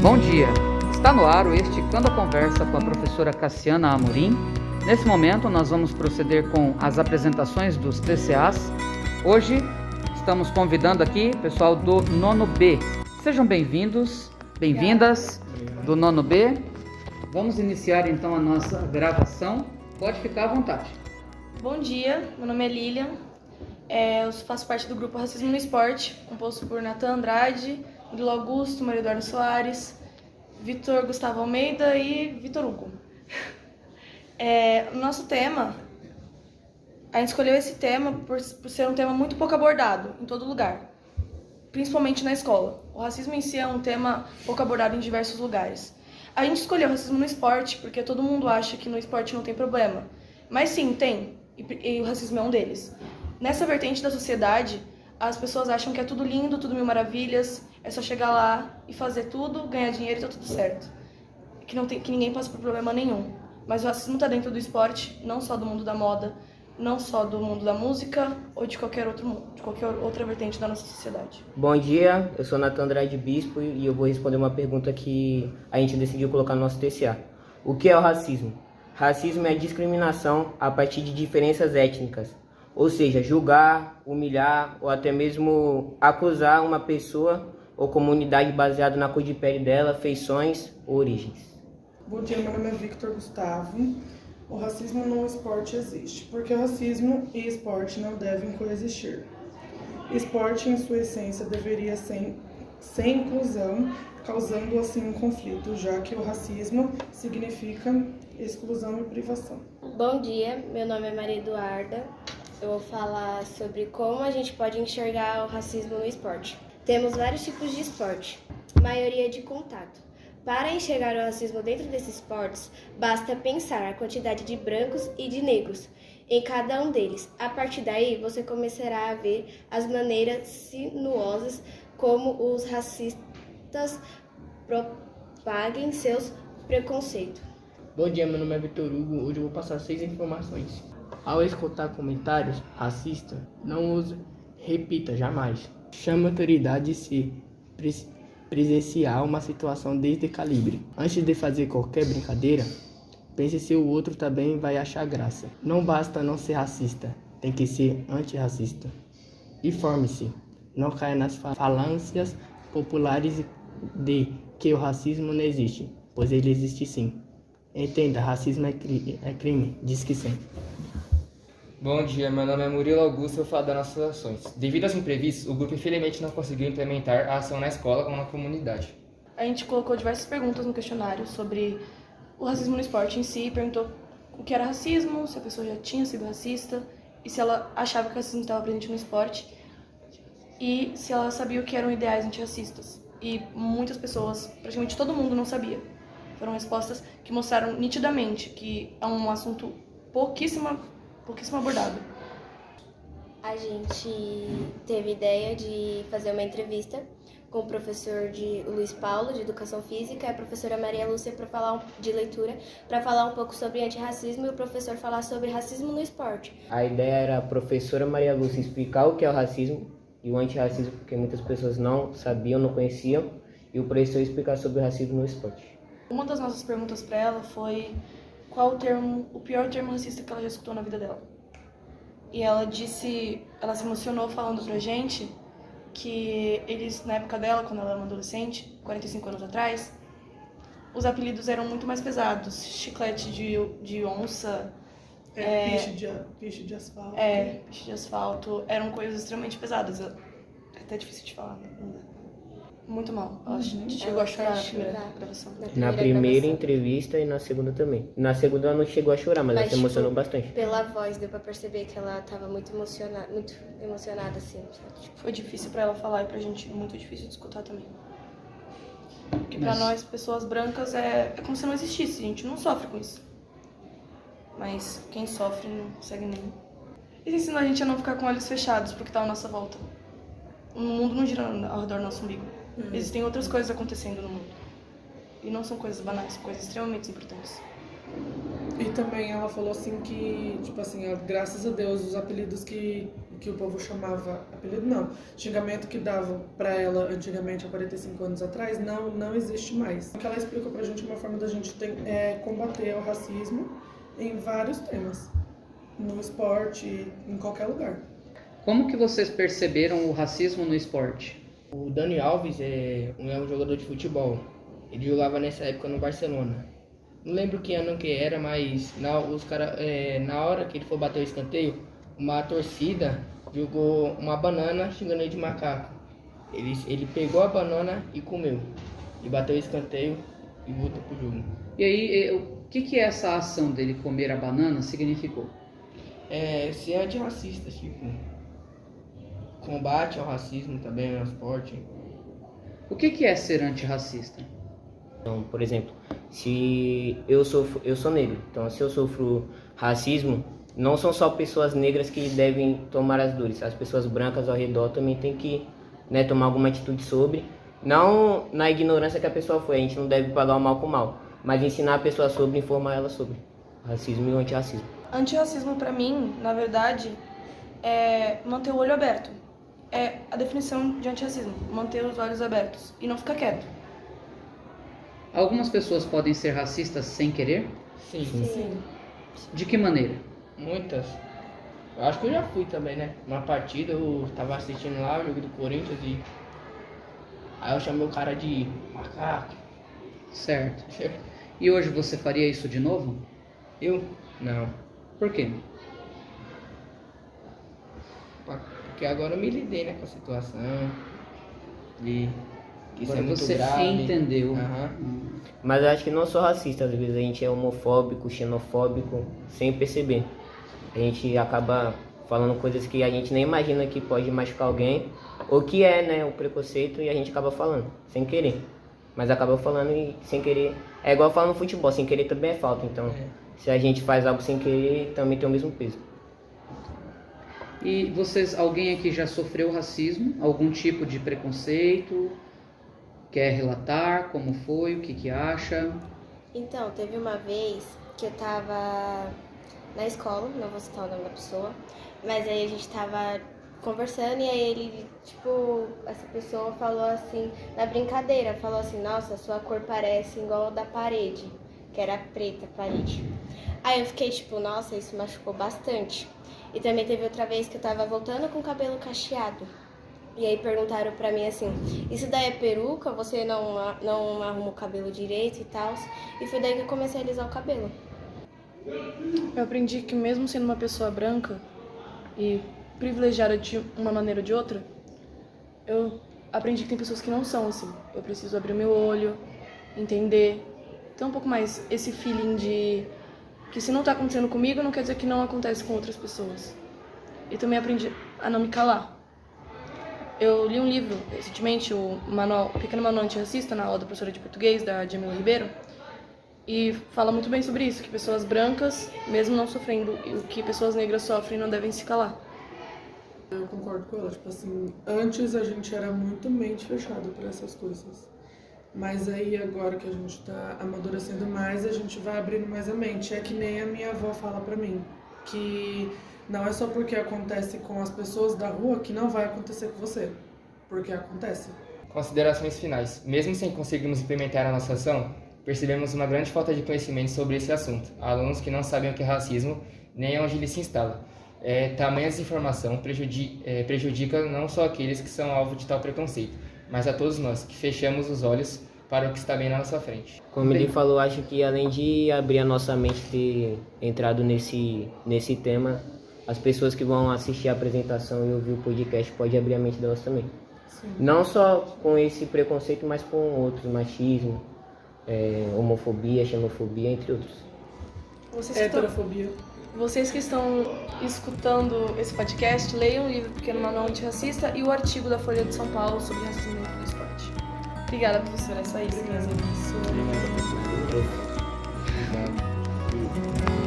Bom dia! Está no ar o Esticando a Conversa com a professora Cassiana Amorim. Nesse momento nós vamos proceder com as apresentações dos TCAs. Hoje estamos convidando aqui o pessoal do nono B. Sejam bem-vindos, bem-vindas do nono B. Vamos iniciar então a nossa gravação. Pode ficar à vontade. Bom dia, meu nome é Lilian. Eu faço parte do grupo Racismo no Esporte, composto por Natan Andrade, Murilo Augusto, Maria Eduarda Soares, Vitor Gustavo Almeida e Vitor Hugo. O nosso tema, a gente escolheu esse tema por ser um tema muito pouco abordado em todo lugar, principalmente na escola. O racismo em si é um tema pouco abordado em diversos lugares. A gente escolheu o racismo no esporte porque todo mundo acha que no esporte não tem problema, mas sim, tem, e o racismo é um deles. Nessa vertente da sociedade, as pessoas acham que é tudo lindo, tudo mil maravilhas, é só chegar lá e fazer tudo, ganhar dinheiro e tá tudo certo. Que ninguém passa por problema nenhum. Mas o racismo está dentro do esporte, não só do mundo da moda, não só do mundo da música ou de qualquer outra vertente da nossa sociedade. Bom dia, eu sou Natan Andrade Bispo e eu vou responder uma pergunta que a gente decidiu colocar no nosso TCA. O que é o racismo? Racismo é a discriminação a partir de diferenças étnicas, ou seja, julgar, humilhar ou até mesmo acusar uma pessoa ou comunidade baseado na cor de pele dela, feições ou origens. Bom dia, meu nome é Victor Gustavo. O racismo no esporte existe, porque racismo e esporte não devem coexistir. Esporte, em sua essência, deveria ser sem inclusão, causando assim um conflito, já que o racismo significa exclusão e privação. Bom dia, meu nome é Maria Eduarda. Eu vou falar sobre como a gente pode enxergar o racismo no esporte. Temos vários tipos de esporte, maioria de contato. Para enxergar o racismo dentro desses esportes, basta pensar a quantidade de brancos e de negros em cada um deles. A partir daí, você começará a ver as maneiras sinuosas como os racistas propaguem seus preconceitos. Bom dia, meu nome é Vitor Hugo. Hoje eu vou passar 6 informações. Ao escutar comentários racistas, não os repita jamais. Chame a autoridade se presenciar uma situação desse calibre. Antes de fazer qualquer brincadeira, pense se o outro também vai achar graça. Não basta não ser racista, tem que ser antirracista. Informe-se, não caia nas falâncias populares de que o racismo não existe, pois ele existe sim. Entenda, racismo é crime, diz que sim. Bom dia, meu nome é Murilo Augusto e eu falo das nossas ações. Devido aos imprevistos, o grupo infelizmente não conseguiu implementar a ação na escola ou na comunidade. A gente colocou diversas perguntas no questionário sobre o racismo no esporte em si, perguntou o que era racismo, se a pessoa já tinha sido racista, e se ela achava que o racismo estava presente no esporte, e se ela sabia o que eram ideais antirracistas. E muitas pessoas, praticamente todo mundo, não sabia. Foram respostas que mostraram nitidamente que é um assunto pouquíssimo abordado. A gente teve ideia de fazer uma entrevista com o professor Luiz Paulo, de Educação Física, e a professora Maria Lúcia de leitura, para falar um pouco sobre antirracismo e o professor falar sobre racismo no esporte. A ideia era a professora Maria Lúcia explicar o que é o racismo e o antirracismo, porque muitas pessoas não sabiam, não conheciam, e o professor explicar sobre o racismo no esporte. Uma das nossas perguntas para ela foi qual o pior termo racista que ela já escutou na vida dela. E ela se emocionou falando pra gente que eles, na época dela, quando ela era uma adolescente, 45 anos atrás, os apelidos eram muito mais pesados. Chiclete de onça, Piche de asfalto. Piche de asfalto, eram coisas extremamente pesadas. É até difícil de falar, né? Muito mal. Ela chegou a chorar na primeira gravação. Na primeira entrevista e na segunda também. Na segunda ela não chegou a chorar, mas ela se emocionou bastante. Pela voz deu pra perceber que ela tava muito emocionada assim, sabe? Foi difícil pra ela falar e pra gente muito difícil de escutar também. Porque pra nós, pessoas brancas, é como se não existisse, a gente não sofre com isso. Mas quem sofre não consegue nem. Eles ensinam a gente a não ficar com olhos fechados pro que tá à nossa volta. O mundo não gira ao redor do nosso umbigo. Existem outras coisas acontecendo no mundo. E não são coisas banais, são coisas extremamente importantes. E também ela falou assim que, graças a Deus, os apelidos que o povo chamava, apelido não, xingamento que dava pra ela antigamente, há 45 anos atrás, não existe mais. O que ela explicou pra gente é uma forma da gente combater o racismo em vários temas, no esporte, em qualquer lugar. Como que vocês perceberam o racismo no esporte? O Dani Alves é um jogador de futebol. Ele jogava nessa época no Barcelona. Não lembro que ano que era, mas na hora que ele foi bater o escanteio, uma torcida jogou uma banana xingando ele de macaco. Ele pegou a banana e comeu. E bateu o escanteio e voltou pro jogo. E aí, o que essa ação dele comer a banana significou? Ser antirracista, tipo, combate ao racismo também no esporte. O que é ser antirracista? Então, por exemplo, se eu sou negro, então se eu sofro racismo, não são só pessoas negras que devem tomar as dores, as pessoas brancas ao redor também têm que, né, tomar alguma atitude sobre, não na ignorância que a pessoa foi, a gente não deve pagar o mal com o mal, mas ensinar a pessoa sobre, informar ela sobre racismo e o antirracismo. Antirracismo, pra mim, na verdade, é manter o olho aberto. É a definição de antirracismo, manter os olhos abertos e não ficar quieto. Algumas pessoas podem ser racistas sem querer? Sim. De que maneira? Muitas. Eu acho que eu já fui também, né? Uma partida, eu tava assistindo lá o jogo do Corinthians e aí eu chamei o cara de macaco. Certo. E hoje você faria isso de novo? Eu? Não. Por quê? Porque agora eu me lidei, né, com a situação. E que isso Agora é muito você grave. entendeu. Aham. Mas eu acho que não sou racista, às vezes a gente é homofóbico, xenofóbico, sem perceber. A gente acaba falando coisas que a gente nem imagina que pode machucar alguém, ou que é, né, o preconceito, e a gente acaba falando, sem querer. Mas acaba falando e sem querer. É igual falar no futebol, sem querer também é falta. Então, se a gente faz algo sem querer, também tem o mesmo peso. E vocês, alguém aqui já sofreu racismo? Algum tipo de preconceito? Quer relatar como foi, o que acha? Então, teve uma vez que eu tava na escola, não vou citar o nome da pessoa, mas aí a gente tava conversando e aí ele, tipo, essa pessoa falou assim, na brincadeira, falou assim, nossa, sua cor parece igual a da parede, que era preta a parede. Aí eu fiquei tipo, nossa, isso machucou bastante. E também teve outra vez que eu tava voltando com o cabelo cacheado. E aí perguntaram pra mim assim, isso daí é peruca? Você não arruma o cabelo direito e tal? E foi daí que eu comecei a alisar o cabelo. Eu aprendi que mesmo sendo uma pessoa branca e privilegiada de uma maneira ou de outra, eu aprendi que tem pessoas que não são assim. Eu preciso abrir o meu olho, entender, ter um pouco mais esse feeling de que se não tá acontecendo comigo, não quer dizer que não acontece com outras pessoas. E também aprendi a não me calar. Eu li um livro recentemente, o Pequeno Manual Antirracista, na aula da professora de português, da Jamila Ribeiro, e fala muito bem sobre isso, que pessoas brancas, mesmo não sofrendo o que pessoas negras sofrem, não devem se calar. Eu concordo com ela, tipo assim, antes a gente era muito mente fechada por essas coisas. Mas aí agora que a gente tá amadurecendo mais, a gente vai abrindo mais a mente. É que nem a minha avó fala pra mim, que não é só porque acontece com as pessoas da rua que não vai acontecer com você, porque acontece. Considerações finais. Mesmo sem conseguirmos implementar a nossa ação, percebemos uma grande falta de conhecimento sobre esse assunto. Alunos que não sabem o que é racismo, nem onde ele se instala. Tamanha desinformação prejudica não só aqueles que são alvo de tal preconceito, mas a todos nós que fechamos os olhos para o que está bem na nossa frente. Como ele falou, acho que além de abrir a nossa mente, ter entrado nesse tema, as pessoas que vão assistir a apresentação e ouvir o podcast podem abrir a mente delas também. Sim. Não só com esse preconceito, mas com outros, machismo, homofobia, xenofobia, entre outros. Heterofobia. Vocês que estão escutando esse podcast, leiam o livro Pequeno Manual Antirracista e o artigo da Folha de São Paulo sobre racismo no esporte. Obrigada, professora. É só isso mesmo. Obrigado.